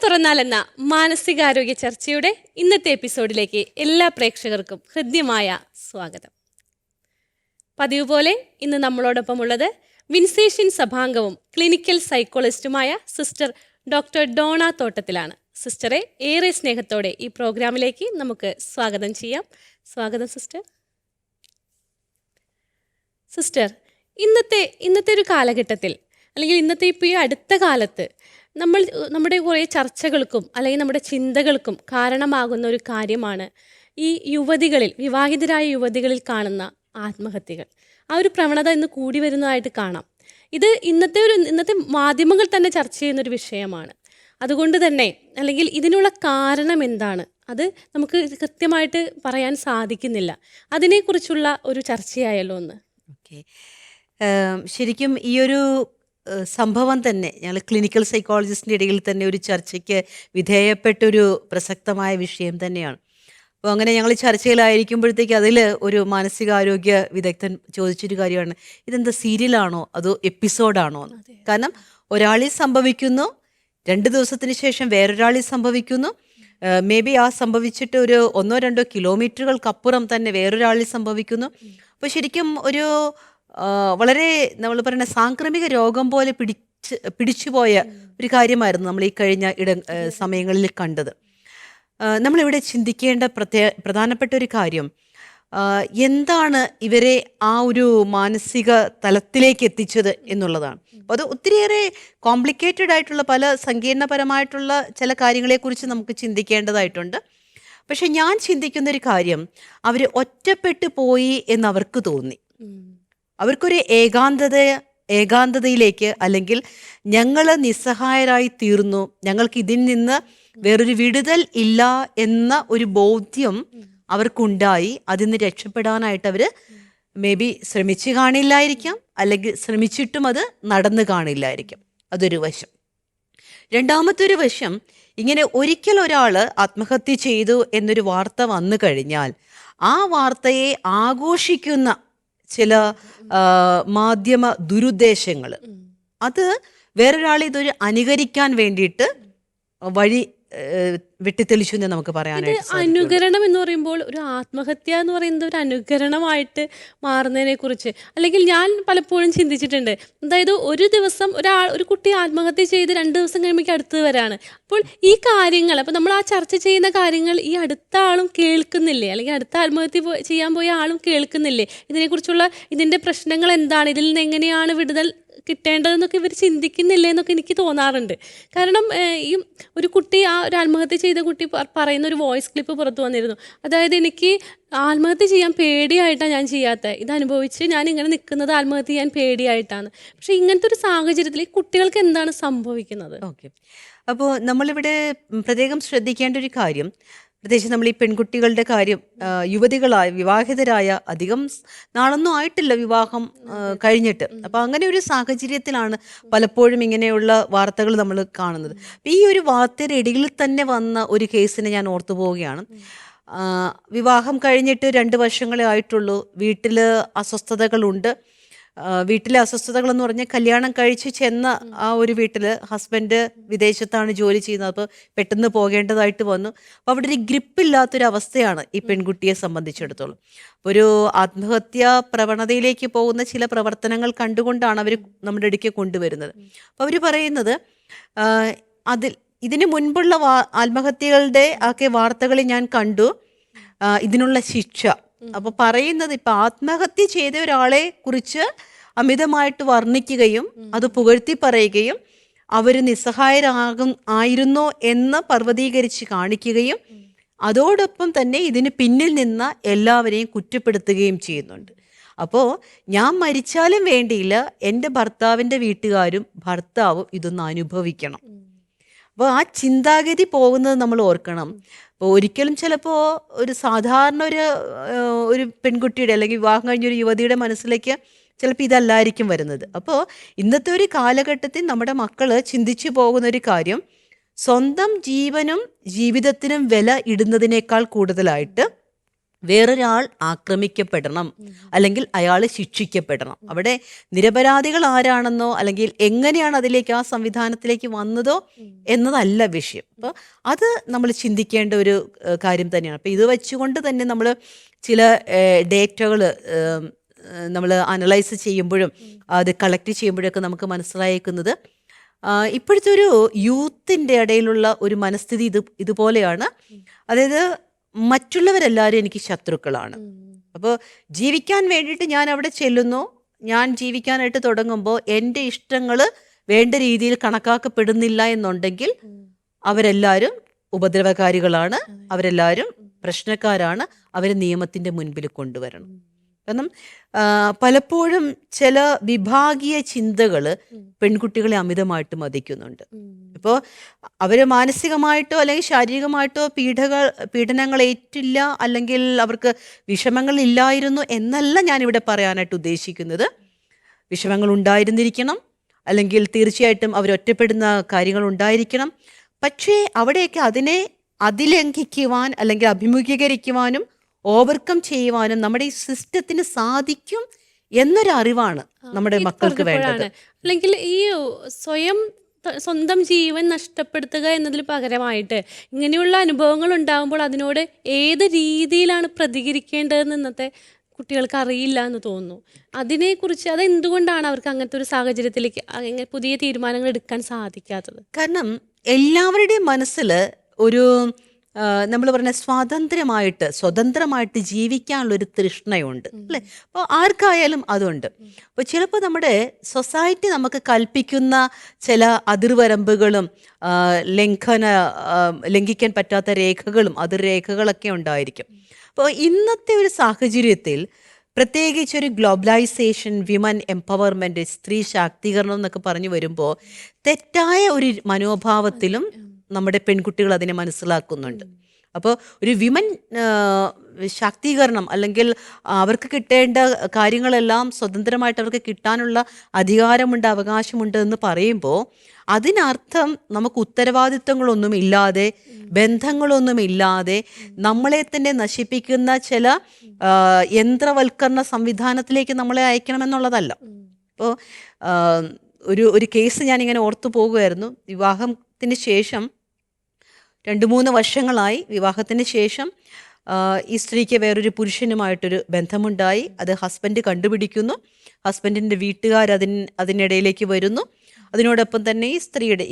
തുറന്നാൽ എന്ന മാനസികാരോഗ്യ ചർച്ചയുടെ ഇന്നത്തെ എപ്പിസോഡിലേക്ക് എല്ലാ പ്രേക്ഷകർക്കും ഹൃദ്യമായ സ്വാഗതം. പതിവ് പോലെ ഇന്ന് നമ്മളോടൊപ്പം ഉള്ളത് വിൻസേഷ്യൻ സഭാംഗവും ക്ലിനിക്കൽ സൈക്കോളജിസ്റ്റുമായ സിസ്റ്റർ ഡോക്ടർ ഡോണ തോട്ടത്തിലാണ്. സിസ്റ്ററെ ഏറെ സ്നേഹത്തോടെ ഈ പ്രോഗ്രാമിലേക്ക് നമുക്ക് സ്വാഗതം ചെയ്യാം. സ്വാഗതം സിസ്റ്റർ. സിസ്റ്റർ, ഇന്നത്തെ ഒരു കാലഘട്ടത്തിൽ അല്ലെങ്കിൽ ഇന്നത്തെ ഇപ്പോൾ ഈ അടുത്ത കാലത്ത് നമ്മുടെ കുറേ ചർച്ചകൾക്കും അല്ലെങ്കിൽ നമ്മുടെ ചിന്തകൾക്കും കാരണമാകുന്ന ഒരു കാര്യമാണ് ഈ വിവാഹിതരായ യുവതികളിൽ കാണുന്ന ആത്മഹത്യകൾ. ആ ഒരു പ്രവണത ഇന്ന് കൂടി വരുന്നതായിട്ട് കാണാം. ഇത് ഇന്നത്തെ മാധ്യമങ്ങൾ തന്നെ ചർച്ച ചെയ്യുന്നൊരു വിഷയമാണ്. അതുകൊണ്ട് തന്നെ അല്ലെങ്കിൽ ഇതിനുള്ള കാരണം എന്താണ്, അത് നമുക്ക് കൃത്യമായിട്ട് പറയാൻ സാധിക്കുന്നില്ല. അതിനെക്കുറിച്ചുള്ള ഒരു ചർച്ചയായല്ലോ ഒന്ന്. ഓക്കെ, ശരിക്കും ഈ ഒരു സംഭവം തന്നെ ഞങ്ങൾ ക്ലിനിക്കൽ സൈക്കോളജിസ്റ്റിൻ്റെ ഇടയിൽ തന്നെ ഒരു ചർച്ചയ്ക്ക് വിധേയപ്പെട്ടൊരു പ്രസക്തമായ വിഷയം തന്നെയാണ്. അപ്പോൾ അങ്ങനെ ഞങ്ങൾ ചർച്ചയിലായിരിക്കുമ്പോഴത്തേക്ക് അതിൽ ഒരു മാനസികാരോഗ്യ വിദഗ്ധൻ ചോദിച്ചൊരു കാര്യമാണ്, ഇതെന്താ സീരിയലാണോ അതോ എപ്പിസോഡാണോ എന്ന്. കാരണം ഒരാളിൽ സംഭവിക്കുന്നു, 2 ദിവസത്തിന് ശേഷം വേറൊരാളിൽ സംഭവിക്കുന്നു, മേ ബി ആ സംഭവിച്ചിട്ട് ഒരു 1-2 കിലോമീറ്ററുകൾക്കപ്പുറം തന്നെ വേറൊരാളിൽ സംഭവിക്കുന്നു. അപ്പോൾ ശരിക്കും ഒരു വളരെ നമ്മൾ പറയുന്ന സാംക്രമിക രോഗം പോലെ പിടിച്ചുപോയ ഒരു കാര്യമായിരുന്നു നമ്മൾ ഈ കഴിഞ്ഞ സമയങ്ങളിൽ കണ്ടത്. നമ്മളിവിടെ ചിന്തിക്കേണ്ട പ്രധാനപ്പെട്ട ഒരു കാര്യം എന്താണ് ഇവരെ ആ ഒരു മാനസിക തലത്തിലേക്ക് എത്തിച്ചത് എന്നുള്ളതാണ്. അപ്പോൾ അത് ഒത്തിരിയേറെ കോംപ്ലിക്കേറ്റഡ് ആയിട്ടുള്ള പല സങ്കീർണപരമായിട്ടുള്ള ചില കാര്യങ്ങളെക്കുറിച്ച് നമുക്ക് ചിന്തിക്കേണ്ടതായിട്ടുണ്ട്. പക്ഷെ ഞാൻ ചിന്തിക്കുന്നൊരു കാര്യം, അവർ ഒറ്റപ്പെട്ടു പോയി എന്നവർക്ക് തോന്നി. അവർക്കൊരു ഏകാന്തതയിലേക്ക്, അല്ലെങ്കിൽ ഞങ്ങൾ നിസ്സഹായരായി തീർന്നു, ഞങ്ങൾക്ക് ഇതിൽ നിന്ന് വേറൊരു വിടുതൽ ഇല്ല എന്ന ഒരു ബോധ്യം അവർക്കുണ്ടായി. അതിൽ നിന്ന് രക്ഷപ്പെടാനായിട്ട് അവർ മേ ബി ശ്രമിച്ചു കാണില്ലായിരിക്കാം, അല്ലെങ്കിൽ ശ്രമിച്ചിട്ടും അത് നടന്നു കാണില്ലായിരിക്കാം. അതൊരു വശം. രണ്ടാമത്തെ ഒരു വശം, ഇങ്ങനെ ഒരിക്കൽ ഒരാൾ ആത്മഹത്യ ചെയ്തു എന്നൊരു വാർത്ത വന്നു കഴിഞ്ഞാൽ ആ വാർത്തയെ ആഘോഷിക്കുന്ന ചില മാധ്യമ ദുരുദ്ദേശങ്ങൾ, അത് വേറൊരാളെ ഇതൊരു അനുകരിക്കാൻ വേണ്ടിയിട്ട് വഴി വെട്ടിത്തെളിച്ചു എന്ന് നമുക്ക് പറയാനായിട്ട്. അനുകരണം എന്ന് പറയുമ്പോൾ ഒരു ആത്മഹത്യ എന്ന് പറയുന്നത് ഒരു അനുകരണമായിട്ട് മാറുന്നതിനെ കുറിച്ച് അല്ലെങ്കിൽ ഞാൻ പലപ്പോഴും ചിന്തിച്ചിട്ടുണ്ട്. അതായത് ഒരു ദിവസം ഒരു കുട്ടി ആത്മഹത്യ ചെയ്ത് 2 ദിവസം കഴിയുമ്പോൾ അടുത്ത് വരാണ്. അപ്പോൾ ഈ കാര്യങ്ങൾ, അപ്പോൾ നമ്മൾ ആ ചർച്ച ചെയ്യുന്ന കാര്യങ്ങൾ ഈ അടുത്ത ആളും കേൾക്കുന്നില്ലേ, അല്ലെങ്കിൽ അടുത്ത ആത്മഹത്യ ചെയ്യാൻ പോയ ആളും കേൾക്കുന്നില്ലേ? ഇതിൻ്റെ പ്രശ്നങ്ങൾ എന്താണ്, ഇതിൽ നിന്ന് എങ്ങനെയാണ് വിടുതൽ കിട്ടേണ്ടതെന്നൊക്കെ ഇവർ ചിന്തിക്കുന്നില്ലേ എന്നൊക്കെ എനിക്ക് തോന്നാറുണ്ട്. കാരണം ഈ ഒരു കുട്ടി, ഒരു ആത്മഹത്യ ചെയ്ത കുട്ടി പറയുന്ന ഒരു വോയിസ് ക്ലിപ്പ് പുറത്തു വന്നിരുന്നു. അതായത്, എനിക്ക് ആത്മഹത്യ ചെയ്യാൻ പേടിയായിട്ടാണ് ഞാൻ ചെയ്യാത്തത്, ഇതനുഭവിച്ച് ഞാൻ ഇങ്ങനെ നിൽക്കുന്നത് ആത്മഹത്യ ചെയ്യാൻ പേടിയായിട്ടാണ്. പക്ഷെ ഇങ്ങനത്തെ ഒരു സാഹചര്യത്തിൽ ഈ കുട്ടികൾക്ക് എന്താണ് സംഭവിക്കുന്നത്? ഓക്കെ, അപ്പോൾ നമ്മളിവിടെ പ്രത്യേകം ശ്രദ്ധിക്കേണ്ട ഒരു കാര്യം, പ്രത്യേകിച്ച് നമ്മൾ ഈ പെൺകുട്ടികളുടെ കാര്യം, വിവാഹിതരായ അധികം നാളൊന്നും ആയിട്ടില്ല വിവാഹം കഴിഞ്ഞിട്ട്. അപ്പം അങ്ങനെ ഒരു സാഹചര്യത്തിലാണ് പലപ്പോഴും ഇങ്ങനെയുള്ള വാർത്തകൾ നമ്മൾ കാണുന്നത്. ഈ ഒരു വാർത്തയുടെ ഇടയിൽ തന്നെ വന്ന ഒരു കേസിനെ ഞാൻ ഓർത്തു പോവുകയാണ്. വിവാഹം കഴിഞ്ഞിട്ട് 2 വർഷങ്ങളെ ആയിട്ടുള്ളൂ. വീട്ടിൽ അസ്വസ്ഥതകളുണ്ട്. വീട്ടിലെ അസ്വസ്ഥതകൾ എന്ന് പറഞ്ഞാൽ, കല്യാണം കഴിച്ച് ചെന്ന ആ ഒരു വീട്ടിൽ ഹസ്ബൻഡ് വിദേശത്താണ് ജോലി ചെയ്യുന്നത്. അപ്പോൾ പെട്ടെന്ന് പോകേണ്ടതായിട്ട് വന്നു. അപ്പോൾ അവിടെ ഒരു ഗ്രിപ്പില്ലാത്തൊരവസ്ഥയാണ് ഈ പെൺകുട്ടിയെ സംബന്ധിച്ചിടത്തോളം. ഒരു ആത്മഹത്യാ പ്രവണതയിലേക്ക് പോകുന്ന ചില പ്രവർത്തനങ്ങൾ കണ്ടുകൊണ്ടാണ് അവർ നമ്മുടെ ഇടയ്ക്ക് കൊണ്ടുവരുന്നത്. അപ്പോൾ അവർ പറയുന്നത്, ഇതിന് മുൻപുള്ള ആത്മഹത്യകളുടെ ഒക്കെ വാർത്തകളിൽ ഞാൻ കണ്ടു ഇതിനുള്ള ശിക്ഷ. അപ്പോൾ പറയുന്നത്, ഇപ്പം ആത്മഹത്യ ചെയ്ത ഒരാളെ കുറിച്ച് അമിതമായിട്ട് വർണ്ണിക്കുകയും അത് പുകഴ്ത്തി പറയുകയും അവർ ആയിരുന്നോ എന്ന് പർവ്വതീകരിച്ച് കാണിക്കുകയും അതോടൊപ്പം തന്നെ ഇതിന് പിന്നിൽ നിന്ന എല്ലാവരെയും കുറ്റപ്പെടുത്തുകയും ചെയ്യുന്നുണ്ട്. അപ്പോൾ ഞാൻ മരിച്ചാലും വേണ്ടിയില്ല, എൻ്റെ ഭർത്താവിൻ്റെ വീട്ടുകാരും ഭർത്താവും ഇതൊന്ന് അനുഭവിക്കണം. അപ്പോൾ ആ ചിന്താഗതി പോകുന്നത് നമ്മൾ ഓർക്കണം. അപ്പോൾ ഒരിക്കലും ചിലപ്പോൾ ഒരു സാധാരണ ഒരു പെൺകുട്ടിയുടെ അല്ലെങ്കിൽ വിവാഹം കഴിഞ്ഞൊരു യുവതിയുടെ മനസ്സിലേക്ക് ചിലപ്പോൾ ഇതല്ലായിരിക്കും വരുന്നത്. അപ്പോൾ ഇന്നത്തെ ഒരു കാലഘട്ടത്തിൽ നമ്മുടെ മക്കൾ ചിന്തിച്ചു പോകുന്ന ഒരു കാര്യം, സ്വന്തം ജീവനും ജീവിതത്തിനും വില ഇടുന്നതിനേക്കാൾ കൂടുതലായിട്ട് വേറൊരാൾ ആക്രമിക്കപ്പെടണം, അല്ലെങ്കിൽ അയാൾ ശിക്ഷിക്കപ്പെടണം. അവിടെ നിരപരാധികൾ ആരാണെന്നോ അല്ലെങ്കിൽ എങ്ങനെയാണ് അതിലേക്ക് ആ സംവിധാനത്തിലേക്ക് വന്നതോ എന്നതല്ല വിഷയം. അപ്പോൾ അത് നമ്മൾ ചിന്തിക്കേണ്ട ഒരു കാര്യം തന്നെയാണ്. അപ്പോൾ ഇത് വെച്ചുകൊണ്ട് തന്നെ നമ്മൾ ചില ഡേറ്റകൾ നമ്മൾ അനലൈസ് ചെയ്യുമ്പോഴും അത് കളക്ട് ചെയ്യുമ്പോഴൊക്കെ നമുക്ക് മനസ്സിലായേക്കുന്നത് ഇപ്പോഴത്തെ ഒരു യൂത്തിൻ്റെ ഇടയിലുള്ള ഒരു മനസ്ഥിതി ഇതുപോലെയാണ്. അതായത് മറ്റുള്ളവരെല്ലാവരും എനിക്ക് ശത്രുക്കളാണ്. അപ്പോൾ ജീവിക്കാൻ വേണ്ടിയിട്ട് ഞാൻ അവിടെ ചെല്ലുന്നു, ഞാൻ ജീവിക്കാനായിട്ട് തുടങ്ങുമ്പോൾ എൻ്റെ ഇഷ്ടങ്ങൾ വേണ്ട രീതിയിൽ കണക്കാക്കപ്പെടുന്നില്ല എന്നുണ്ടെങ്കിൽ അവരെല്ലാവരും ഉപദ്രവകാരികളാണ്, അവരെല്ലാവരും പ്രശ്നക്കാരാണ്, അവരെ നിയമത്തിൻ്റെ മുൻപിൽ കൊണ്ടുവരണം. കാരണം പലപ്പോഴും ചില വിഭാഗീയ ചിന്തകൾ പെൺകുട്ടികളെ അമിതമായിട്ട് മതിക്കുന്നുണ്ട്. ഇപ്പോൾ അവർ മാനസികമായിട്ടോ അല്ലെങ്കിൽ ശാരീരികമായിട്ടോ പീഡനങ്ങൾ ഏറ്റില്ല, അല്ലെങ്കിൽ അവർക്ക് വിഷമങ്ങൾ ഇല്ലായിരുന്നു എന്നല്ല ഞാനിവിടെ പറയാനായിട്ട് ഉദ്ദേശിക്കുന്നത്. വിഷമങ്ങൾ ഉണ്ടായിരുന്നിരിക്കണം, അല്ലെങ്കിൽ തീർച്ചയായിട്ടും അവരൊറ്റപ്പെടുന്ന കാര്യങ്ങൾ ഉണ്ടായിരിക്കണം. പക്ഷേ അവിടെയൊക്കെ അതിനെ അതിലംഘിക്കുവാൻ അല്ലെങ്കിൽ അഭിമുഖീകരിക്കുവാനും ഓവർകം ചെയ്യുവാനും നമ്മുടെ ഈ സിസ്റ്റത്തിന് സാധിക്കും എന്നൊരു അറിവാണ് നമ്മുടെ ഇത് മക്കൾക്ക് വേണ്ടത്. പറഞ്ഞപ്പോഴാണ് അല്ലെങ്കിൽ ഈ സ്വന്തം ജീവൻ നഷ്ടപ്പെടുത്തുക എന്നതിൽ പകരമായിട്ട് ഇങ്ങനെയുള്ള അനുഭവങ്ങൾ ഉണ്ടാകുമ്പോൾ അതിനോട് ഏത് രീതിയിലാണ് പ്രതികരിക്കേണ്ടതെന്ന് ഇന്നത്തെ കുട്ടികൾക്ക് അറിയില്ല എന്ന് തോന്നുന്നു. അതിനെക്കുറിച്ച് അതെന്തുകൊണ്ടാണ് അവർക്ക് അങ്ങനത്തെ ഒരു സാഹചര്യത്തിലേക്ക് പുതിയ തീരുമാനങ്ങൾ എടുക്കാൻ സാധിക്കാത്തത്? കാരണം എല്ലാവരുടെയും മനസ്സിൽ ഒരു നമ്മൾ പറഞ്ഞ സ്വതന്ത്രമായിട്ട് ജീവിക്കാനുള്ളൊരു തൃഷ്ണയുണ്ട് അല്ലേ? അപ്പോൾ ആർക്കായാലും അതുണ്ട്. അപ്പോൾ ചിലപ്പോൾ നമ്മുടെ സൊസൈറ്റി നമുക്ക് കൽപ്പിക്കുന്ന ചില അതിർവരമ്പുകളും ലംഘിക്കാൻ പറ്റാത്ത രേഖകളും അതിർരേഖകളൊക്കെ ഉണ്ടായിരിക്കും. അപ്പോൾ ഇന്നത്തെ ഒരു സാഹചര്യത്തിൽ പ്രത്യേകിച്ച് ഒരു ഗ്ലോബലൈസേഷൻ, വിമൻ എംപവർമെൻറ്റ്, സ്ത്രീ ശാക്തീകരണം എന്നൊക്കെ പറഞ്ഞു വരുമ്പോൾ തെറ്റായ ഒരു മനോഭാവത്തിലും നമ്മുടെ പെൺകുട്ടികൾ അതിനെ മനസ്സിലാക്കുന്നുണ്ട്. അപ്പോൾ ഒരു വിമൻ ശാക്തീകരണം അല്ലെങ്കിൽ അവർക്ക് കിട്ടേണ്ട കാര്യങ്ങളെല്ലാം സ്വതന്ത്രമായിട്ട് അവർക്ക് കിട്ടാനുള്ള അധികാരമുണ്ട്, അവകാശമുണ്ട് എന്ന് പറയുമ്പോൾ അതിനർത്ഥം നമുക്ക് ഉത്തരവാദിത്തങ്ങളൊന്നും ഇല്ലാതെ, ബന്ധങ്ങളൊന്നും ഇല്ലാതെ നമ്മളെ തന്നെ നശിപ്പിക്കുന്ന ചില യന്ത്രവൽക്കരണ സംവിധാനത്തിലേക്ക് നമ്മളെ അയക്കണമെന്നുള്ളതല്ല. അപ്പോൾ ഒരു കേസ് ഞാനിങ്ങനെ ഓർത്തു പോകുമായിരുന്നു. വിവാഹത്തിന് ശേഷം 2-3 വർഷങ്ങളായി വിവാഹത്തിന് ശേഷം ഈ സ്ത്രീക്ക് വേറൊരു പുരുഷനുമായിട്ടൊരു ബന്ധമുണ്ടായി. അത് ഹസ്ബൻഡ് കണ്ടുപിടിക്കുന്നു. ഹസ്ബൻഡിൻ്റെ വീട്ടുകാർ അതിനിടയിലേക്ക് വരുന്നു. അതിനോടൊപ്പം തന്നെ ഈ സ്ത്രീയുടെ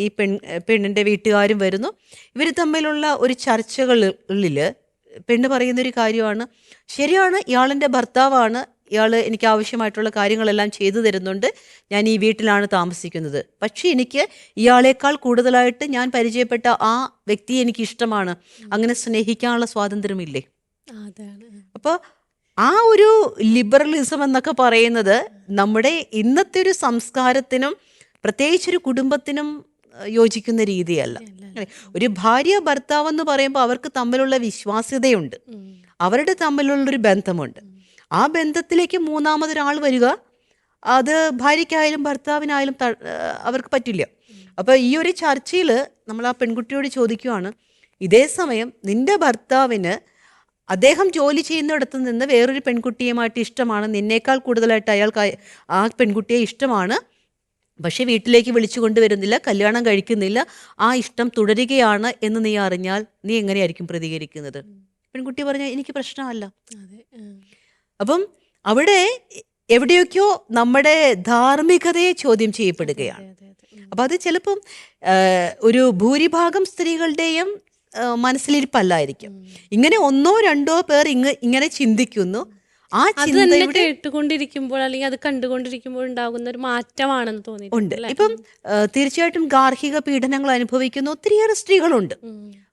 പെണ്ണിൻ്റെ വീട്ടുകാരും വരുന്നു. ഇവർ തമ്മിലുള്ള ഒരു ചർച്ചകളിൽ പെണ്ണ് പറയുന്നൊരു കാര്യമാണ്, ശരിയാണ്, ഇയാളെൻ്റെ ഭർത്താവാണ്, ഇയാൾ എനിക്ക് ആവശ്യമായിട്ടുള്ള കാര്യങ്ങളെല്ലാം ചെയ്തു തരുന്നുണ്ട്, ഞാൻ ഈ വീട്ടിലാണ് താമസിക്കുന്നത്, പക്ഷേ എനിക്ക് ഇയാളേക്കാൾ കൂടുതലായിട്ട് ഞാൻ പരിചയപ്പെട്ട ആ വ്യക്തിയെ എനിക്ക് ഇഷ്ടമാണ്, അങ്ങനെ സ്നേഹിക്കാനുള്ള സ്വാതന്ത്ര്യമില്ലേ? അപ്പോൾ ആ ഒരു ലിബറലിസം എന്നൊക്കെ പറയുന്നത് നമ്മുടെ ഇന്നത്തെ ഒരു സംസ്കാരത്തിനും പ്രത്യേകിച്ചൊരു കുടുംബത്തിനും യോജിക്കുന്ന രീതിയല്ല. ഒരു ഭാര്യ ഭർത്താവ് എന്ന് പറയുമ്പോൾ അവർക്ക് തമ്മിലുള്ള വിശ്വാസ്യതയുണ്ട്, അവരുടെ തമ്മിലുള്ളൊരു ബന്ധമുണ്ട്. ആ ബന്ധത്തിലേക്ക് മൂന്നാമതൊരാൾ വരിക, അത് ഭാര്യയ്ക്കായാലും ഭർത്താവിനായാലും അവർക്ക് പറ്റില്ല. അപ്പോൾ ഈ ഒരു ചർച്ചയിൽ നമ്മൾ ആ പെൺകുട്ടിയോട് ചോദിക്കുവാണ്, ഇതേ സമയം നിന്റെ ഭർത്താവിന് അദ്ദേഹം ജോലി ചെയ്യുന്നിടത്ത് നിന്ന് വേറൊരു പെൺകുട്ടിയുമായിട്ട് ഇഷ്ടമാണ്, നിന്നേക്കാൾ കൂടുതലായിട്ട് അയാൾക്ക് ആ പെൺകുട്ടിയെ ഇഷ്ടമാണ്, പക്ഷേ വീട്ടിലേക്ക് വിളിച്ചു കൊണ്ടുവരുന്നില്ല, കല്യാണം കഴിക്കുന്നില്ല, ആ ഇഷ്ടം തുടരുകയാണ് എന്ന് നീ അറിഞ്ഞാൽ നീ എങ്ങനെയായിരിക്കും പ്രതികരിക്കുന്നത്? പെൺകുട്ടി പറഞ്ഞാൽ എനിക്ക് പ്രശ്നമല്ല. അപ്പം അവിടെ എവിടെയൊക്കെയോ നമ്മുടെ ധാർമ്മികതയെ ചോദ്യം ചെയ്യപ്പെടുകയാണ്. അപ്പം അത് ചിലപ്പം ഒരു ഭൂരിഭാഗം സ്ത്രീകളുടെയും മനസ്സിലിരിപ്പല്ലായിരിക്കും. ഇങ്ങനെ 1-2 പേർ ഇങ്ങനെ ചിന്തിക്കുന്നു. ആ ചിന്ത കേട്ടുകൊണ്ടിരിക്കുമ്പോൾ അല്ലെങ്കിൽ അത് കണ്ടുകൊണ്ടിരിക്കുമ്പോൾ ഉണ്ടാകുന്ന ഒരു മാറ്റമാണെന്ന് തോന്നിയിട്ടുണ്ട്. ഇപ്പം തീർച്ചയായിട്ടും ഗാർഹിക പീഡനങ്ങൾ അനുഭവിക്കുന്ന ഒത്തിരിയേറെ സ്ത്രീകളുണ്ട്,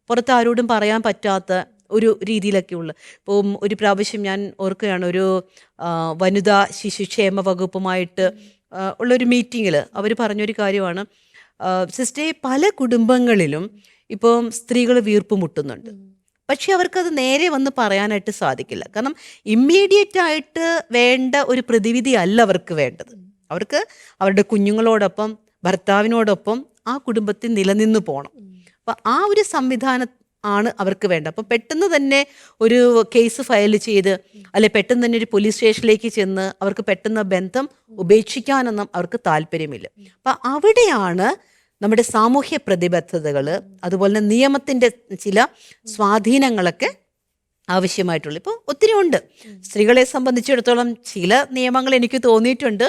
പുറത്ത് ആരോടും പറയാൻ പറ്റാത്ത ഒരു രീതിയിലൊക്കെയുള്ള. ഇപ്പം ഒരു പ്രാവശ്യം ഞാൻ ഓർക്കുകയാണ്, ഒരു വനിതാ ശിശുക്ഷേമ വകുപ്പുമായിട്ട് ഉള്ളൊരു മീറ്റിങ്ങിൽ അവർ പറഞ്ഞൊരു കാര്യമാണ്, സിസ്റ്ററെ പല കുടുംബങ്ങളിലും ഇപ്പം സ്ത്രീകൾ വീർപ്പ് മുട്ടുന്നുണ്ട്, പക്ഷെ അവർക്കത് നേരെ വന്ന് പറയാനായിട്ട് സാധിക്കില്ല. കാരണം ഇമ്മീഡിയറ്റ് ആയിട്ട് വേണ്ട ഒരു പ്രതിവിധി അല്ല അവർക്ക് വേണ്ടത്. അവർക്ക് അവരുടെ കുഞ്ഞുങ്ങളോടൊപ്പം ഭർത്താവിനോടൊപ്പം ആ കുടുംബത്തിൽ നിലനിന്ന് പോകണം. അപ്പം ആ ഒരു സംവിധാനം ആണ് അവർക്ക് വേണ്ടത്. അപ്പോൾ പെട്ടെന്ന് തന്നെ ഒരു കേസ് ഫയൽ ചെയ്ത് അല്ലെ പെട്ടെന്ന് തന്നെ ഒരു പോലീസ് സ്റ്റേഷനിലേക്ക് ചെന്ന് അവർക്ക് പെട്ടെന്ന് ബന്ധം ഉപേക്ഷിക്കാനൊന്നും അവർക്ക് താല്പര്യമില്ല. അപ്പം അവിടെയാണ് നമ്മുടെ സാമൂഹ്യ പ്രതിബദ്ധതകൾ, അതുപോലെ തന്നെ നിയമത്തിൻ്റെ ചില സ്വാധീനങ്ങളൊക്കെ ആവശ്യമായിട്ടുള്ളൂ. ഇപ്പോൾ ഒത്തിരി ഉണ്ട്. സ്ത്രീകളെ സംബന്ധിച്ചിടത്തോളം ചില നിയമങ്ങൾ എനിക്ക് തോന്നിയിട്ടുണ്ട്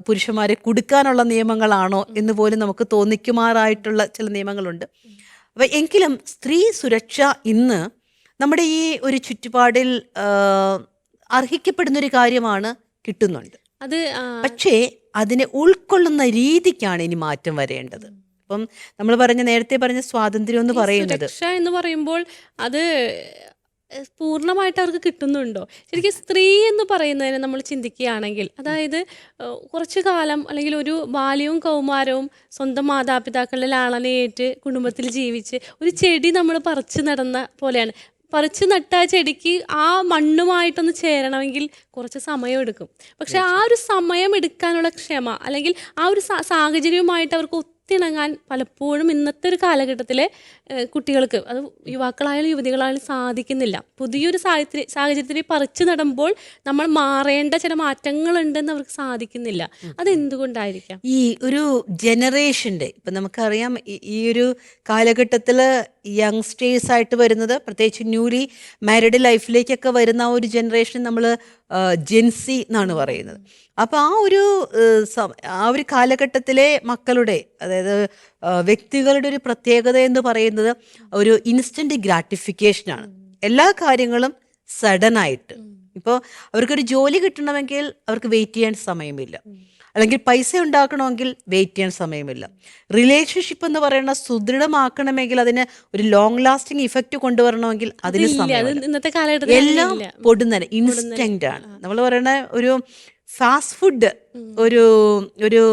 പുരുഷന്മാരെ കുടുക്കാനുള്ള നിയമങ്ങളാണോ എന്ന് പോലും നമുക്ക് തോന്നിക്കുമാറായിട്ടുള്ള ചില നിയമങ്ങളുണ്ട്. അപ്പം എങ്കിലും സ്ത്രീ സുരക്ഷ ഇന്ന് നമ്മുടെ ഈ ഒരു ചുറ്റുപാടിൽ അർഹിക്കപ്പെടുന്നൊരു കാര്യമാണ്, കിട്ടുന്നുണ്ട്. അത് പക്ഷേ അതിനെ ഉൾക്കൊള്ളുന്ന രീതിക്കാണ് ഇനി മാറ്റം വരേണ്ടത്. അപ്പം നമ്മൾ നേരത്തെ പറഞ്ഞ സ്വാതന്ത്ര്യം എന്ന് പറയുന്നത്, സുരക്ഷ എന്ന് പറയുമ്പോൾ അത് പൂർണ്ണമായിട്ട് അവർക്ക് കിട്ടുന്നുണ്ടോ? ശരിക്കും സ്ത്രീ എന്ന് പറയുന്നതിനെ നമ്മൾ ചിന്തിക്കുകയാണെങ്കിൽ, അതായത് കുറച്ചു കാലം അല്ലെങ്കിൽ ഒരു ബാല്യവും കൗമാരവും സ്വന്തം മാതാപിതാക്കളുടെ ലാളനയേറ്റ് കുടുംബത്തിൽ ജീവിച്ച് ഒരു ചെടി നമ്മൾ പറിച്ചു നടന്ന പോലെയാണ്. പറിച്ചു നട്ട ആ ചെടിക്ക് ആ മണ്ണുമായിട്ടൊന്ന് ചേരണമെങ്കിൽ കുറച്ച് സമയം എടുക്കും. പക്ഷെ ആ ഒരു സമയം എടുക്കാനുള്ള ക്ഷമ അല്ലെങ്കിൽ ആ ഒരു സാഹചര്യവുമായിട്ട് അവർക്ക് ഒത്തിണങ്ങാൻ പലപ്പോഴും ഇന്നത്തെ ഒരു കാലഘട്ടത്തിലെ കുട്ടികൾക്ക്, അത് യുവാക്കളായാലും യുവതികളായാലും സാധിക്കുന്നില്ല. പുതിയൊരു സാഹചര്യത്തിൽ പറിച്ചു നടുമ്പോൾ നമ്മൾ മാറേണ്ട ചില മാറ്റങ്ങളുണ്ടെന്ന് അവർക്ക് സാധിക്കുന്നില്ല. അതെന്തുകൊണ്ടായിരിക്കാം? ഈ ഒരു ജനറേഷൻ്റെ ഇപ്പം നമുക്കറിയാം ഈ ഒരു കാലഘട്ടത്തിൽ യങ്സ്റ്റേഴ്സ് ആയിട്ട് വരുന്നത്, പ്രത്യേകിച്ച് ന്യൂലി മാരിഡ് ലൈഫിലേക്കൊക്കെ വരുന്ന ആ ഒരു ജനറേഷൻ നമ്മൾ ജെൻസി എന്നാണ് പറയുന്നത്. അപ്പോൾ ആ ഒരു കാലഘട്ടത്തിലെ മക്കളുടെ, അതായത് വ്യക്തികളുടെ ഒരു പ്രത്യേകത എന്ന് പറയുന്നത് ഒരു ഇൻസ്റ്റന്റ് ഗ്രാറ്റിഫിക്കേഷനാണ്. എല്ലാ കാര്യങ്ങളും സഡനായിട്ട്. ഇപ്പോൾ അവർക്കൊരു ജോലി കിട്ടണമെങ്കിൽ അവർക്ക് വെയിറ്റ് ചെയ്യാൻ സമയമില്ല, അല്ലെങ്കിൽ പൈസ ഉണ്ടാക്കണമെങ്കിൽ വെയിറ്റ് ചെയ്യാൻ സമയമില്ല. റിലേഷൻഷിപ്പ് എന്ന് പറയുന്ന സുദൃഢമാക്കണമെങ്കിൽ അതിന് ഒരു ലോങ് ലാസ്റ്റിംഗ് ഇഫക്റ്റ് കൊണ്ടുവരണമെങ്കിൽ അതിന് സമയമില്ല. ഇന്നത്തെ കാലഘട്ടത്തിൽ എല്ലാം പൊടുന്നനെ ഇൻസ്റ്റന്റ് ആണ്. നമ്മൾ പറയുന്ന ഒരു ഫാസ്റ്റ് ഫുഡ് ഒരു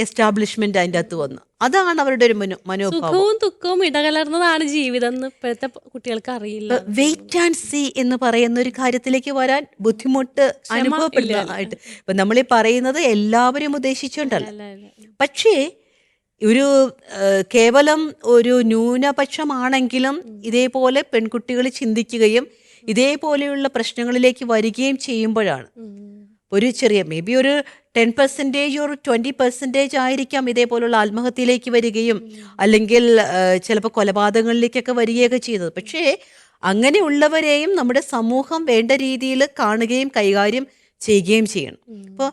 എസ്റ്റാബ്ലിഷ്മെന്റ് അതിൻ്റെ അകത്ത് വന്നു. അതാണ് അവരുടെ ഒരു മനോഭാവം. സുഖവും ദുഃഖവും ഇടകലർന്നതാണ് ജീവിതം എന്ന് ഇപ്പോഴത്തെ കുട്ടികൾക്ക് അറിയില്ല. വെയിറ്റ് ആൻഡ് സീ എന്ന് പറയുന്ന ഒരു കാര്യത്തിലേക്ക് വരാൻ ബുദ്ധിമുട്ട് അനുഭവപ്പെടുന്നതായിട്ട് ഇപ്പം നമ്മൾ ഈ പറയുന്നത് എല്ലാവരും ഉദ്ദേശിച്ചുകൊണ്ടല്ല. പക്ഷേ ഒരു കേവലം ഒരു ന്യൂനപക്ഷമാണെങ്കിലും ഇതേപോലെ പെൺകുട്ടികൾ ചിന്തിക്കുകയും ഇതേപോലെയുള്ള പ്രശ്നങ്ങളിലേക്ക് വരികയും ചെയ്യുമ്പോഴാണ് ഒരു ചെറിയ മേ ബി ഒരു 10% ഒരു 20% ആയിരിക്കാം ഇതേപോലുള്ള ആത്മഹത്യയിലേക്ക് വരികയും അല്ലെങ്കിൽ ചിലപ്പോൾ കൊലപാതകങ്ങളിലേക്കൊക്കെ വരികയൊക്കെ ചെയ്തത്. പക്ഷേ അങ്ങനെയുള്ളവരെയും നമ്മുടെ സമൂഹം വേണ്ട രീതിയിൽ കാണുകയും കൈകാര്യം ചെയ്യുകയും ചെയ്യണം. അപ്പോൾ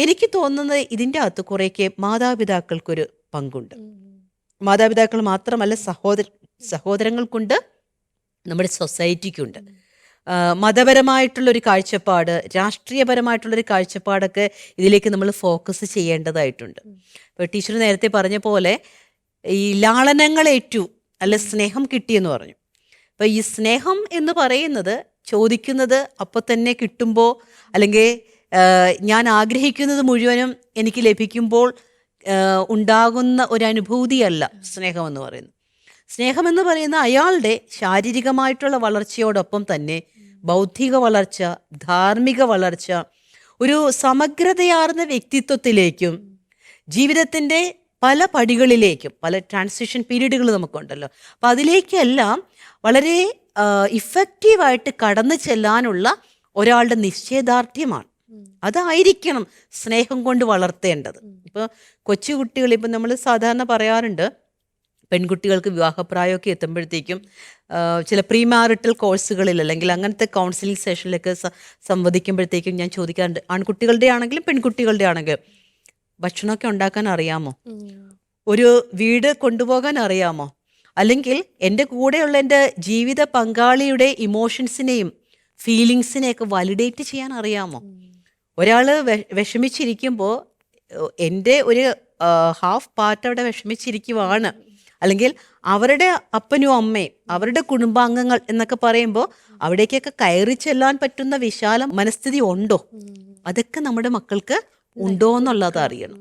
എനിക്ക് തോന്നുന്നത് ഇതിൻ്റെ അകത്ത് കുറേയൊക്കെ മാതാപിതാക്കൾക്കൊരു പങ്കുണ്ട്. മാതാപിതാക്കൾ മാത്രമല്ല, സഹോദരങ്ങൾക്കുണ്ട്, നമ്മുടെ സൊസൈറ്റിക്കുണ്ട്. മതപരമായിട്ടുള്ളൊരു കാഴ്ചപ്പാട്, രാഷ്ട്രീയപരമായിട്ടുള്ളൊരു കാഴ്ചപ്പാടൊക്കെ ഇതിലേക്ക് നമ്മൾ ഫോക്കസ് ചെയ്യേണ്ടതായിട്ടുണ്ട്. ഇപ്പോൾ ടീച്ചർ നേരത്തെ പറഞ്ഞ പോലെ ഈ ലാളനങ്ങളേറ്റു അല്ല സ്നേഹം കിട്ടിയെന്ന് പറഞ്ഞു. അപ്പോൾ ഈ സ്നേഹം എന്ന് പറയുന്നത് ചോദിക്കുന്നത് അപ്പോൾ തന്നെ കിട്ടുമ്പോൾ, അല്ലെങ്കിൽ ഞാൻ ആഗ്രഹിക്കുന്നത് മുഴുവനും എനിക്ക് ലഭിക്കുമ്പോൾ ഉണ്ടാകുന്ന ഒരു അനുഭൂതിയല്ല സ്നേഹമെന്ന് പറയുന്നത്. സ്നേഹമെന്ന് പറയുന്ന അയാളുടെ ശാരീരികമായിട്ടുള്ള വളർച്ചയോടൊപ്പം തന്നെ ബൗദ്ധിക വളർച്ച, ധാർമ്മിക വളർച്ച, ഒരു സമഗ്രതയാർന്ന വ്യക്തിത്വത്തിലേക്കും ജീവിതത്തിൻ്റെ പല പടികളിലേക്കും, പല ട്രാൻസിഷൻ പീരീഡുകൾ നമുക്കുണ്ടല്ലോ, അപ്പം അതിലേക്കെല്ലാം വളരെ ഇഫക്റ്റീവായിട്ട് കടന്നു ചെല്ലാനുള്ള ഒരാളുടെ നിശ്ചയദാർഢ്യമാണ്. അതായിരിക്കണം സ്നേഹം കൊണ്ട് വളർത്തേണ്ടത്. ഇപ്പോൾ കൊച്ചുകുട്ടികൾ, ഇപ്പം നമ്മൾ സാധാരണ പറയാറുണ്ട് പെൺകുട്ടികൾക്ക് വിവാഹപ്രായമൊക്കെ എത്തുമ്പോഴത്തേക്കും ചില പ്രീമാരിറ്റൽ കോഴ്സുകളിൽ അല്ലെങ്കിൽ അങ്ങനത്തെ കൗൺസിലിംഗ് സെഷനിലൊക്കെ സംവദിക്കുമ്പോഴത്തേക്കും ഞാൻ ചോദിക്കാറുണ്ട്, ആൺകുട്ടികളുടെ ആണെങ്കിലും പെൺകുട്ടികളുടെ ആണെങ്കിലും ഭക്ഷണമൊക്കെ ഉണ്ടാക്കാൻ അറിയാമോ? ഒരു വീട് കൊണ്ടുപോകാൻ അറിയാമോ? അല്ലെങ്കിൽ എൻ്റെ കൂടെയുള്ള എൻ്റെ ജീവിത പങ്കാളിയുടെ ഇമോഷൻസിനെയും ഫീലിങ്സിനെയൊക്കെ വാലിഡേറ്റ് ചെയ്യാൻ അറിയാമോ? ഒരാൾ വിഷമിച്ചിരിക്കുമ്പോൾ എൻ്റെ ഒരു ഹാഫ് പാർട്ട് അവിടെ വിഷമിച്ചിരിക്കുവാണ്, അല്ലെങ്കിൽ അവരുടെ അപ്പനും അമ്മയും അവരുടെ കുടുംബാംഗങ്ങൾ എന്നൊക്കെ പറയുമ്പോൾ അവിടേക്കൊക്കെ കയറി ചെല്ലാൻ പറ്റുന്ന വിശാല മനസ്ഥിതി ഉണ്ടോ? അതൊക്കെ നമ്മുടെ മക്കൾക്ക് ഉണ്ടോ എന്നുള്ളത് അറിയണം.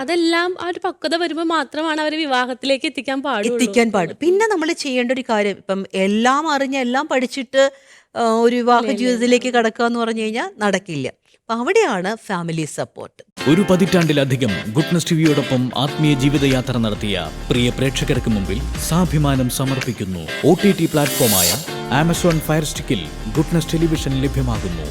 അതെല്ലാം ആ ഒരു പക്വത വരുമ്പോൾ മാത്രമാണ് അവർ വിവാഹത്തിലേക്ക് എത്തിക്കാൻ പാടും. പിന്നെ നമ്മൾ ചെയ്യേണ്ട ഒരു കാര്യം, ഇപ്പം എല്ലാം അറിഞ്ഞ് എല്ലാം പഠിച്ചിട്ട് ഒരു വിവാഹ ജീവിതത്തിലേക്ക് കടക്കുക എന്ന് പറഞ്ഞു കഴിഞ്ഞാൽ നടക്കില്ല. അപ്പം അവിടെയാണ് ഫാമിലി സപ്പോർട്ട്. ഒരു പതിറ്റാണ്ടിലധികം ഗുഡ്നസ് ടിവിയോടൊപ്പം ആത്മീയ ജീവിതയാത്ര നടത്തിയ പ്രിയ പ്രേക്ഷകർക്ക് മുമ്പിൽ സാഭിമാനം സമർപ്പിക്കുന്നു. OTT പ്ലാറ്റ്ഫോമായ ആമസോൺ ഫയർ സ്റ്റിക്കിൽ ഗുഡ്നസ് ടെലിവിഷൻ ലഭ്യമാകുന്നു.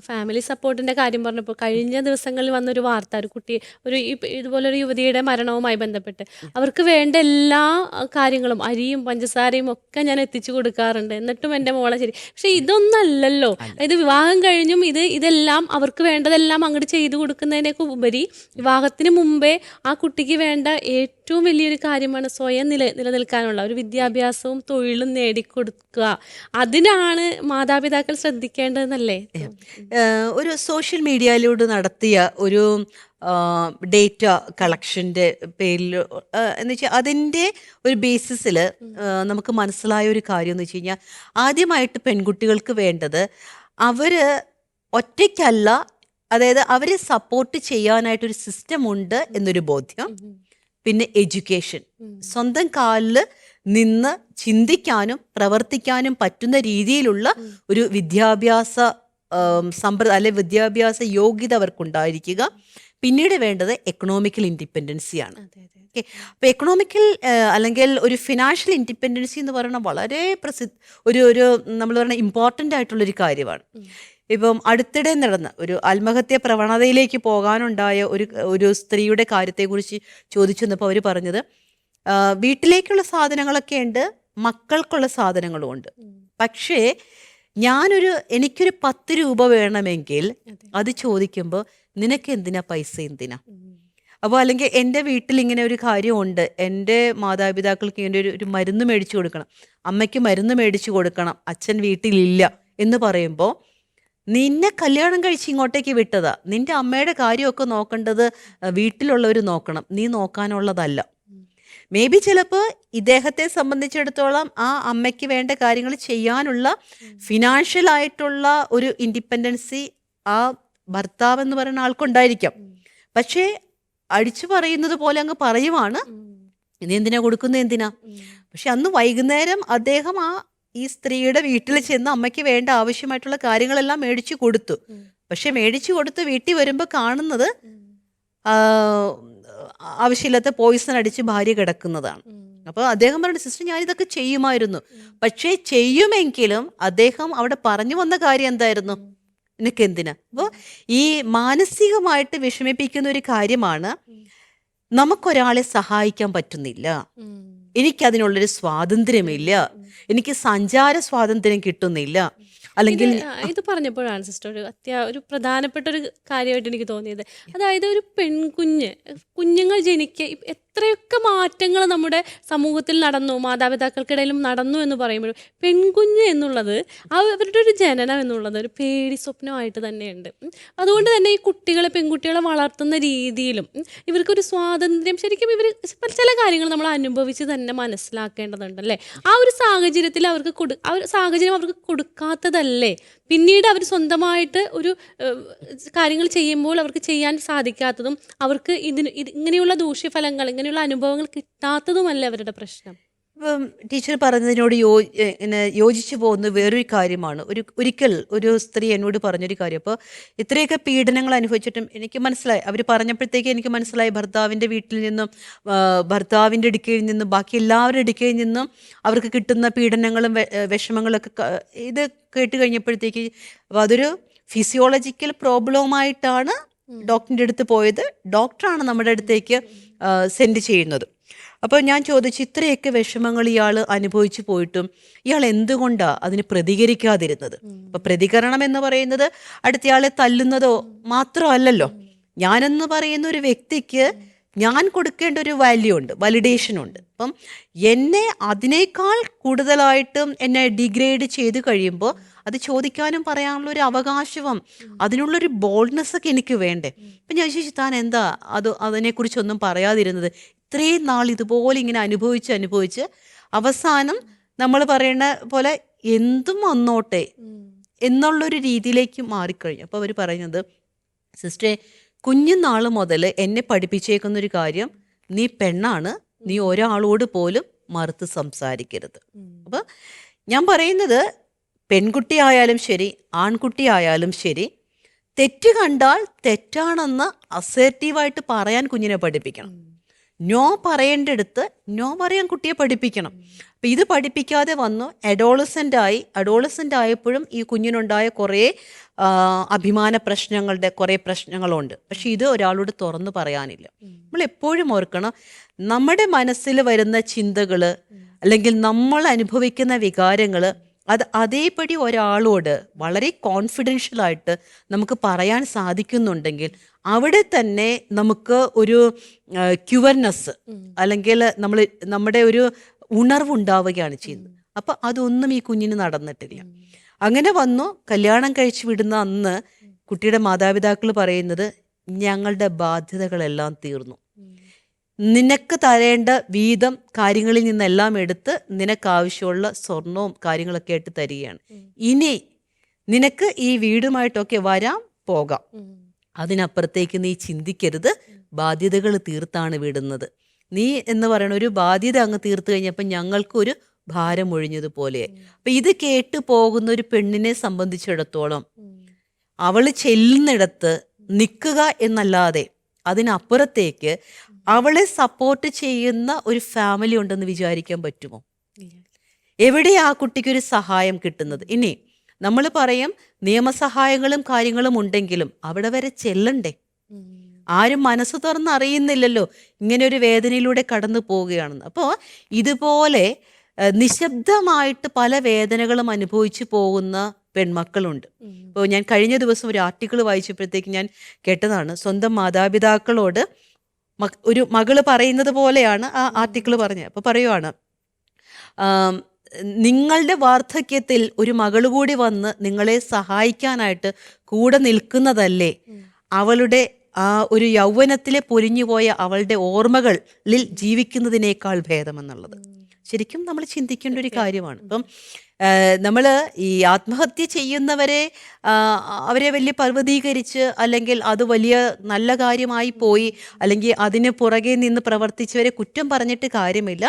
ഫാമിലി സപ്പോർട്ടിൻ്റെ കാര്യം പറഞ്ഞപ്പോൾ കഴിഞ്ഞ ദിവസങ്ങളിൽ വന്നൊരു വാർത്ത, ഒരു കുട്ടി, ഇതുപോലൊരു യുവതിയുടെ മരണവുമായി ബന്ധപ്പെട്ട് അവർക്ക് വേണ്ട എല്ലാ കാര്യങ്ങളും, അരിയും പഞ്ചസാരയും ഒക്കെ ഞാൻ എത്തിച്ചു കൊടുക്കാറുണ്ട്, എന്നിട്ടും എൻ്റെ മോളെ ശരി. പക്ഷെ ഇതൊന്നല്ലല്ലോ, ഇത് വിവാഹം കഴിഞ്ഞും ഇതെല്ലാം അവർക്ക് വേണ്ടതെല്ലാം അങ്ങോട്ട് ചെയ്തു കൊടുക്കുന്നതിനൊക്കെ ഉപരി വിവാഹത്തിന് മുമ്പേ ആ കുട്ടിക്ക് വേണ്ട ഏറ്റവും വലിയൊരു കാര്യമാണ് സ്വയം നിലനിൽക്കാനുള്ള ഒരു വിദ്യാഭ്യാസവും തൊഴിലും നേടിക്കൊടുക്കുക. അതിനാണ് മാതാപിതാക്കൾ ശ്രദ്ധിക്കേണ്ടതെന്നല്ലേ? ഒരു സോഷ്യൽ മീഡിയയിലൂടെ നടത്തിയ ഒരു ഡേറ്റ കളക്ഷൻ്റെ പേരിൽ എന്ന് വെച്ചാൽ അതിൻ്റെ ഒരു ബേസിസിൽ നമുക്ക് മനസ്സിലായ ഒരു കാര്യം എന്ന് വെച്ച് കഴിഞ്ഞാൽ, ആദ്യമായിട്ട് പെൺകുട്ടികൾക്ക് വേണ്ടത് അവർ ഒറ്റയ്ക്കല്ല, അതായത് അവരെ സപ്പോർട്ട് ചെയ്യാനായിട്ടൊരു സിസ്റ്റം ഉണ്ട് എന്നൊരു ബോധ്യം. പിന്നെ എഡ്യൂക്കേഷൻ, സ്വന്തം കാലിൽ നിന്ന് ചിന്തിക്കാനും പ്രവർത്തിക്കാനും പറ്റുന്ന രീതിയിലുള്ള ഒരു വിദ്യാഭ്യാസ അല്ലെ വിദ്യാഭ്യാസ യോഗ്യത അവർക്കുണ്ടായിരിക്കുക. പിന്നീട് വേണ്ടത് എക്കണോമിക്കൽ ഇൻഡിപെൻഡൻസിയാണ്. ഓക്കെ, അപ്പോൾ എക്കണോമിക്കൽ അല്ലെങ്കിൽ ഒരു ഫിനാൻഷ്യൽ ഇൻഡിപെൻഡൻസി എന്ന് പറയുന്നത് വളരെ ഒരു നമ്മൾ പറയുന്ന ഇമ്പോർട്ടൻ്റ് ആയിട്ടുള്ളൊരു കാര്യമാണ്. ഇപ്പം അടുത്തിടെ നടന്ന ഒരു ആത്മഹത്യ പ്രവണതയിലേക്ക് പോകാനുണ്ടായ ഒരു സ്ത്രീയുടെ കാര്യത്തെക്കുറിച്ച് ചോദിച്ചു വന്നപ്പോൾ അവർ പറഞ്ഞത്, വീട്ടിലേക്കുള്ള സാധനങ്ങളൊക്കെ ഉണ്ട്, മക്കൾക്കുള്ള സാധനങ്ങളും ഉണ്ട്, പക്ഷേ എനിക്കൊരു 10 രൂപ വേണമെങ്കിൽ അത് ചോദിക്കുമ്പോൾ നിനക്ക് എന്തിനാ പൈസ, എന്തിനാ? അപ്പോൾ അല്ലെങ്കിൽ എൻ്റെ വീട്ടിൽ ഇങ്ങനെ ഒരു കാര്യമുണ്ട്, എൻ്റെ മാതാപിതാക്കൾക്ക് ഇങ്ങനെ ഒരു മരുന്ന് മേടിച്ചു കൊടുക്കണം, അമ്മയ്ക്ക് മരുന്ന് മേടിച്ചു കൊടുക്കണം, അച്ഛൻ വീട്ടിലില്ല എന്ന് പറയുമ്പോൾ, നിന്നെ കല്യാണം കഴിച്ച് ഇങ്ങോട്ടേക്ക് വിട്ടതാ, നിന്റെ അമ്മയുടെ കാര്യമൊക്കെ നോക്കേണ്ടത് വീട്ടിലുള്ളവർ നോക്കണം, നീ നോക്കാനുള്ളതല്ല. മേ ബി ചിലപ്പോൾ ഇദ്ദേഹത്തെ സംബന്ധിച്ചിടത്തോളം ആ അമ്മയ്ക്ക് വേണ്ട കാര്യങ്ങൾ ചെയ്യാനുള്ള ഫിനാൻഷ്യൽ ആയിട്ടുള്ള ഒരു ഇൻഡിപെൻഡൻസി ആ ഭർത്താവ് എന്ന് പറയുന്ന ആൾക്കുണ്ടായിരിക്കാം. പക്ഷേ അടിച്ചു പറയുന്നത് പോലെ അങ്ങ് പറയുവാണ്, ഇനി എന്തിനാ കൊടുക്കുന്നത്, എന്തിനാ? പക്ഷെ അന്ന് വൈകുന്നേരം അദ്ദേഹം ഈ സ്ത്രീയുടെ വീട്ടിൽ ചെന്ന് അമ്മയ്ക്ക് വേണ്ട ആവശ്യമായിട്ടുള്ള കാര്യങ്ങളെല്ലാം മേടിച്ചു കൊടുത്തു. പക്ഷെ മേടിച്ചു കൊടുത്ത് വീട്ടിൽ വരുമ്പോൾ കാണുന്നത് ആവശ്യമില്ലാത്ത പോയിസൺ അടിച്ച് ഭാര്യ കിടക്കുന്നതാണ്. അപ്പോൾ അദ്ദേഹം പറഞ്ഞു, സിസ്റ്റർ ഞാനിതൊക്കെ ചെയ്യുമായിരുന്നു, പക്ഷേ ചെയ്യുമെങ്കിലും അദ്ദേഹം അവിടെ പറഞ്ഞു വന്ന കാര്യം എന്തായിരുന്നു, നിനക്ക് എന്തിനാ? അപ്പോൾ ഈ മാനസികമായിട്ട് വിഷമിപ്പിക്കുന്ന ഒരു കാര്യമാണ്, നമുക്കൊരാളെ സഹായിക്കാൻ പറ്റുന്നില്ല, എനിക്കതിനുള്ളൊരു സ്വാതന്ത്ര്യമില്ല, എനിക്ക് സഞ്ചാര സ്വാതന്ത്ര്യം കിട്ടുന്നില്ല, അല്ലെങ്കിൽ ഇത് പറഞ്ഞപ്പോഴാണ് സിസ്റ്റർ ഒരു പ്രധാനപ്പെട്ട ഒരു കാര്യമായിട്ട് എനിക്ക് തോന്നിയത്. അതായത് ഒരു കുഞ്ഞുങ്ങൾ എത്രയൊക്കെ മാറ്റങ്ങൾ നമ്മുടെ സമൂഹത്തിൽ നടന്നു, മാതാപിതാക്കൾക്കിടയിലും നടന്നു എന്ന് പറയുമ്പോഴും പെൺകുഞ്ഞ് എന്നുള്ളത് അവരുടെ ഒരു ജനനം എന്നുള്ളത് ഒരു പേടി സ്വപ്നമായിട്ട് തന്നെയുണ്ട്. അതുകൊണ്ട് തന്നെ ഈ പെൺകുട്ടികളെ വളർത്തുന്ന രീതിയിലും ഇവർക്കൊരു സ്വാതന്ത്ര്യം, ശരിക്കും ഇവർ ചില കാര്യങ്ങൾ നമ്മൾ അനുഭവിച്ച് തന്നെ മനസ്സിലാക്കേണ്ടതുണ്ട് അല്ലേ? ആ ഒരു സാഹചര്യത്തിൽ സാഹചര്യം അവർക്ക് കൊടുക്കാത്തതല്ലേ പിന്നീട് അവർ സ്വന്തമായിട്ട് ഒരു കാര്യങ്ങൾ ചെയ്യുമ്പോൾ അവർക്ക് ചെയ്യാൻ സാധിക്കാത്തതും, അവർക്ക് ഇങ്ങനെയുള്ള ദൂഷ്യഫലങ്ങൾ, ഇങ്ങനെയുള്ള അനുഭവങ്ങൾ കിട്ടാത്തതുമല്ലേ അവരുടെ പ്രശ്നം? ഇപ്പം ടീച്ചർ പറഞ്ഞതിനോട് യോജിച്ചു പോകുന്ന വേറൊരു കാര്യമാണ്, ഒരിക്കൽ ഒരു സ്ത്രീ എന്നോട് പറഞ്ഞൊരു കാര്യം. അപ്പോൾ ഇത്രയൊക്കെ പീഡനങ്ങൾ അനുഭവിച്ചിട്ടും എനിക്ക് മനസ്സിലായി, അവർ പറഞ്ഞപ്പോഴത്തേക്ക് എനിക്ക് മനസ്സിലായി, ഭർത്താവിൻ്റെ വീട്ടിൽ നിന്നും ഭർത്താവിൻ്റെ ഇടുക്കയിൽ നിന്നും ബാക്കി എല്ലാവരുടെ ഇടുക്കയിൽ നിന്നും അവർക്ക് കിട്ടുന്ന പീഡനങ്ങളും വിഷമങ്ങളൊക്കെ ഇത് കേട്ട് കഴിഞ്ഞപ്പോഴത്തേക്ക് അതൊരു ഫിസിയോളജിക്കൽ പ്രോബ്ലവുമായിട്ടാണ് ഡോക്ടറിൻ്റെ അടുത്ത് പോയത്. ഡോക്ടറാണ് നമ്മുടെ അടുത്തേക്ക് സെൻഡ് ചെയ്യുന്നത്. അപ്പോൾ ഞാൻ ചോദിച്ചു, ഇത്രയൊക്കെ വിഷമങ്ങൾ ഇയാൾ അനുഭവിച്ചു പോയിട്ടും ഇയാൾ എന്തുകൊണ്ടാണ് അതിന് പ്രതികരിക്കാതിരുന്നത്? അപ്പോൾ പ്രതികരണം എന്ന് പറയുന്നത് അടുത്തയാളെ തല്ലുന്നതോ മാത്രമല്ലല്ലോ. ഞാനെന്ന് പറയുന്ന ഒരു വ്യക്തിക്ക് ഞാൻ കൊടുക്കേണ്ട ഒരു വാല്യൂ ഉണ്ട്, വാലിഡേഷൻ ഉണ്ട്. അപ്പം എന്നെ അതിനേക്കാൾ കൂടുതലായിട്ടും എന്നെ ഡിഗ്രേഡ് ചെയ്ത് കഴിയുമ്പോൾ അത് ചോദിക്കാനും പറയാനുള്ള ഒരു അവകാശവും അതിനുള്ളൊരു ബോൾഡ്നെസ് ഒക്കെ എനിക്ക് വേണ്ടേ? അപ്പം ഞാൻ ചോദിച്ചു, താൻ എന്താ അതിനെക്കുറിച്ചൊന്നും പറയാതിരുന്നത്? ഇത്രയും നാൾ ഇതുപോലെ ഇങ്ങനെ അനുഭവിച്ച് അവസാനം നമ്മൾ പറയുന്ന പോലെ എന്തും വന്നോട്ടെ എന്നുള്ളൊരു രീതിയിലേക്ക് മാറിക്കഴിഞ്ഞു. അപ്പോൾ അവർ പറയുന്നത്, സിസ്റ്ററെ, കുഞ്ഞുനാൾ മുതൽ എന്നെ പഠിപ്പിച്ചേക്കുന്നൊരു കാര്യം, നീ പെണ്ണാണ്, നീ ഒരാളോട് പോലും മറുത്ത് സംസാരിക്കരുത്. അപ്പം ഞാൻ പറയുന്നത്, പെൺകുട്ടി ആയാലും ശരി ആൺകുട്ടി ആയാലും ശരി, തെറ്റ് കണ്ടാൽ തെറ്റാണെന്ന് അസേർട്ടീവായിട്ട് പറയാൻ കുഞ്ഞിനെ പഠിപ്പിക്കണം. നോ പറയേണ്ടടുത്ത് നോ പറയാൻ കുട്ടിയെ പഠിപ്പിക്കണം. അപ്പം ഇത് പഠിപ്പിക്കാതെ വന്നു അഡോളസെൻ്റ് ആയപ്പോഴും ഈ കുഞ്ഞിനുണ്ടായ കുറേ അഭിമാന പ്രശ്നങ്ങളുടെ കുറേ പ്രശ്നങ്ങളുണ്ട്. പക്ഷെ ഇത് ഒരാളോട് തുറന്നു പറയാനില്ല. നമ്മൾ എപ്പോഴും ഓർക്കണം, നമ്മുടെ മനസ്സിൽ വരുന്ന ചിന്തകൾ അല്ലെങ്കിൽ നമ്മൾ അനുഭവിക്കുന്ന വികാരങ്ങൾ അത് അതേപടി ഒരാളോട് വളരെ കോൺഫിഡൻഷ്യലായിട്ട് നമുക്ക് പറയാൻ സാധിക്കുന്നുണ്ടെങ്കിൽ അവിടെ തന്നെ നമുക്ക് ഒരു ക്യുവർനെസ് അല്ലെങ്കിൽ നമ്മുടെ ഒരു ഉണർവുണ്ടാവുകയാണ് ചെയ്യുന്നത്. അപ്പം അതൊന്നും ഈ കുഞ്ഞിന് നടന്നിട്ടില്ല. അങ്ങനെ വന്നു കല്യാണം കഴിച്ച് വിടുന്ന അന്ന് കുട്ടിയുടെ മാതാപിതാക്കൾ പറയുന്നത്, ഞങ്ങളുടെ ബാധ്യതകളെല്ലാം തീർന്നു, നിനക്ക് തരേണ്ട വീതം കാര്യങ്ങളിൽ നിന്നെല്ലാം എടുത്ത് നിനക്കാവശ്യമുള്ള സ്വർണവും കാര്യങ്ങളൊക്കെ ആയിട്ട് തരികയാണ്. ഇനി നിനക്ക് ഈ വീടുമായിട്ടൊക്കെ വരാം, പോകാം, അതിനപ്പുറത്തേക്ക് നീ ചിന്തിക്കരുത്, ബാധ്യതകൾ തീർത്താണ് വിടുന്നത്. നീ എന്ന് പറയുന്ന ഒരു ബാധ്യത അങ്ങ് തീർത്തു കഴിഞ്ഞപ്പോൾ ഞങ്ങൾക്കൊരു ഭാരം ഒഴിഞ്ഞതുപോലെ. അപ്പം ഇത് കേട്ടു പോകുന്ന ഒരു പെണ്ണിനെ സംബന്ധിച്ചിടത്തോളം അവൾ ചെല്ലുന്നിടത്ത് നിൽക്കുക എന്നല്ലാതെ അതിനപ്പുറത്തേക്ക് അവളെ സപ്പോർട്ട് ചെയ്യുന്ന ഒരു ഫാമിലി ഉണ്ടെന്ന് വിചാരിക്കാൻ പറ്റുമോ? എവിടെയാ ആ കുട്ടിക്കൊരു സഹായം കിട്ടുന്നത്? ഇനി നമ്മൾ പറയും നിയമസഹായങ്ങളും കാര്യങ്ങളും ഉണ്ടെങ്കിലും അവിടെ വരെ ചെല്ലണ്ടേ? ആരും മനസ്സ് തുറന്ന് അറിയുന്നില്ലല്ലോ ഇങ്ങനെ ഒരു വേദനയിലൂടെ കടന്നു പോവുകയാണെന്ന്. അപ്പോൾ ഇതുപോലെ നിശബ്ദമായിട്ട് പല വേദനകളും അനുഭവിച്ചു പോകുന്ന പെൺമക്കളുണ്ട്. ഇപ്പോൾ ഞാൻ കഴിഞ്ഞ ദിവസം ഒരു ആർട്ടിക്കിൾ വായിച്ചപ്പോഴത്തേക്ക് ഞാൻ കേട്ടതാണ്, സ്വന്തം മാതാപിതാക്കളോട് ഒരു മകള് പറയുന്നത് പോലെയാണ് ആ ആർട്ടിക്കിൾ പറഞ്ഞത്. അപ്പോൾ പറയുവാണ്, നിങ്ങളുടെ വാർദ്ധക്യത്തിൽ ഒരു മകൾ കൂടി വന്ന് നിങ്ങളെ സഹായിക്കാനായിട്ട് കൂടെ നിൽക്കുന്നതല്ലേ അവളുടെ ആ ഒരു യൗവനത്തിലെ പൊലിഞ്ഞുപോയ അവളുടെ ഓർമ്മകളിൽ ജീവിക്കുന്നതിനേക്കാൾ ഭേദമെന്നുള്ളത് ശരിക്കും നമ്മൾ ചിന്തിക്കേണ്ട ഒരു കാര്യമാണ്. അപ്പം നമ്മൾ ഈ ആത്മഹത്യ ചെയ്യുന്നവരെ അവരെ വലിയ പർവ്വതീകരിച്ച് അല്ലെങ്കിൽ അത് വലിയ നല്ല കാര്യമായി പോയി അല്ലെങ്കിൽ അതിന് പുറകെ നിന്ന് പ്രവർത്തിച്ചവരെ കുറ്റം പറഞ്ഞിട്ട് കാര്യമില്ല.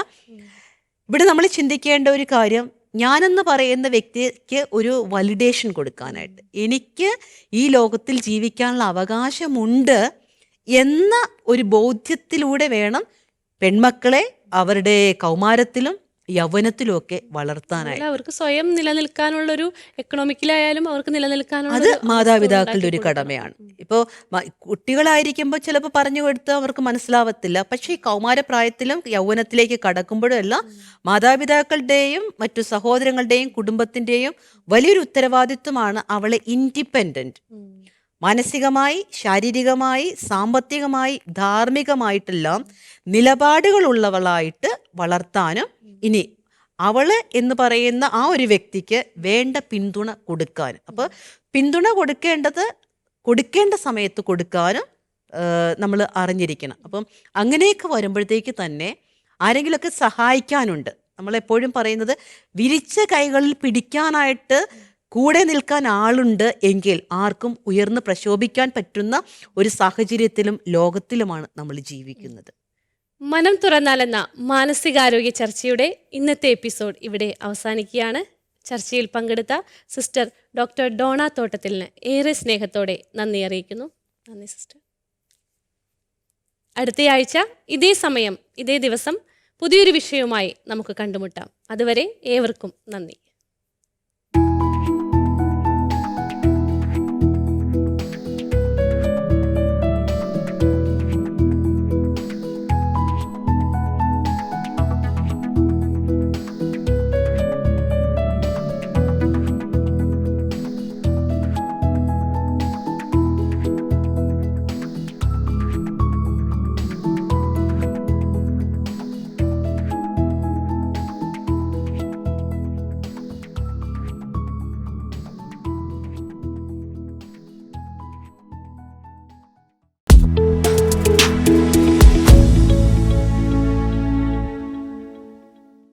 ഇവിടെ നമ്മൾ ചിന്തിക്കേണ്ട ഒരു കാര്യം, ഞാനെന്ന് പറയുന്ന വ്യക്തിക്ക് ഒരു വാലിഡേഷൻ കൊടുക്കാനായിട്ട് എനിക്ക് ഈ ലോകത്തിൽ ജീവിക്കാനുള്ള അവകാശമുണ്ട് എന്ന ഒരു ബോധ്യത്തിലൂടെ വേണം പെൺമക്കളെ അവരുടെ കൗമാരത്തിലും യൗവനത്തിലും ഒക്കെ വളർത്താനായിട്ട്. അവർക്ക് സ്വയം നിലനിൽക്കാനുള്ളൊരു എക്കണോമിക്കലായാലും അവർക്ക് നിലനിൽക്കാനുള്ള അത് മാതാപിതാക്കളുടെ ഒരു കടമയാണ്. ഇപ്പോൾ കുട്ടികളായിരിക്കുമ്പോൾ ചിലപ്പോൾ പറഞ്ഞു കൊടുത്ത് അവർക്ക് മനസ്സിലാവത്തില്ല. പക്ഷേ ഈ കൗമാരപ്രായത്തിലും യൗവനത്തിലേക്ക് കടക്കുമ്പോഴും എല്ലാം മാതാപിതാക്കളുടെയും മറ്റു സഹോദരങ്ങളുടെയും കുടുംബത്തിൻ്റെയും വലിയൊരു ഉത്തരവാദിത്വമാണ് അവളെ ഇൻഡിപെൻഡൻറ്റ്, മാനസികമായി ശാരീരികമായി സാമ്പത്തികമായി ധാർമ്മികമായിട്ടെല്ലാം നിലപാടുകളുള്ളവളായിട്ട് വളർത്താനും ഇനി അവള് എന്ന് പറയുന്ന ആ ഒരു വ്യക്തിക്ക് വേണ്ട പിന്തുണ കൊടുക്കാനും. അപ്പോൾ പിന്തുണ കൊടുക്കേണ്ട സമയത്ത് കൊടുക്കാനും നമ്മൾ അറിഞ്ഞിരിക്കണം. അപ്പം അങ്ങനെയൊക്കെ വരുമ്പോഴത്തേക്ക് തന്നെ ആരെങ്കിലുമൊക്കെ സഹായിക്കാനുണ്ട്. നമ്മളെപ്പോഴും പറയുന്നത് വിരിച്ച കൈകളിൽ പിടിക്കാനായിട്ട് കൂടെ നിൽക്കാൻ ആളുണ്ട് എങ്കിൽ ആർക്കും ഉയർന്ന് പ്രശോഭിക്കാൻ പറ്റുന്ന ഒരു സാഹചര്യത്തിലും ലോകത്തിലുമാണ് നമ്മൾ ജീവിക്കുന്നത്. മനം തുറന്നാലെന്ന മാനസികാരോഗ്യ ചർച്ചയുടെ ഇന്നത്തെ എപ്പിസോഡ് ഇവിടെ അവസാനിക്കുകയാണ്. ചർച്ചയിൽ പങ്കെടുത്ത സിസ്റ്റർ ഡോക്ടർ ഡോണ തോട്ടത്തിലിന് ഏറെ സ്നേഹത്തോടെ നന്ദി അറിയിക്കുന്നു. നന്ദി സിസ്റ്റർ. അടുത്തയാഴ്ച ഇതേ സമയം ഇതേ ദിവസം പുതിയൊരു വിഷയവുമായി നമുക്ക് കണ്ടുമുട്ടാം. അതുവരെ ഏവർക്കും നന്ദി.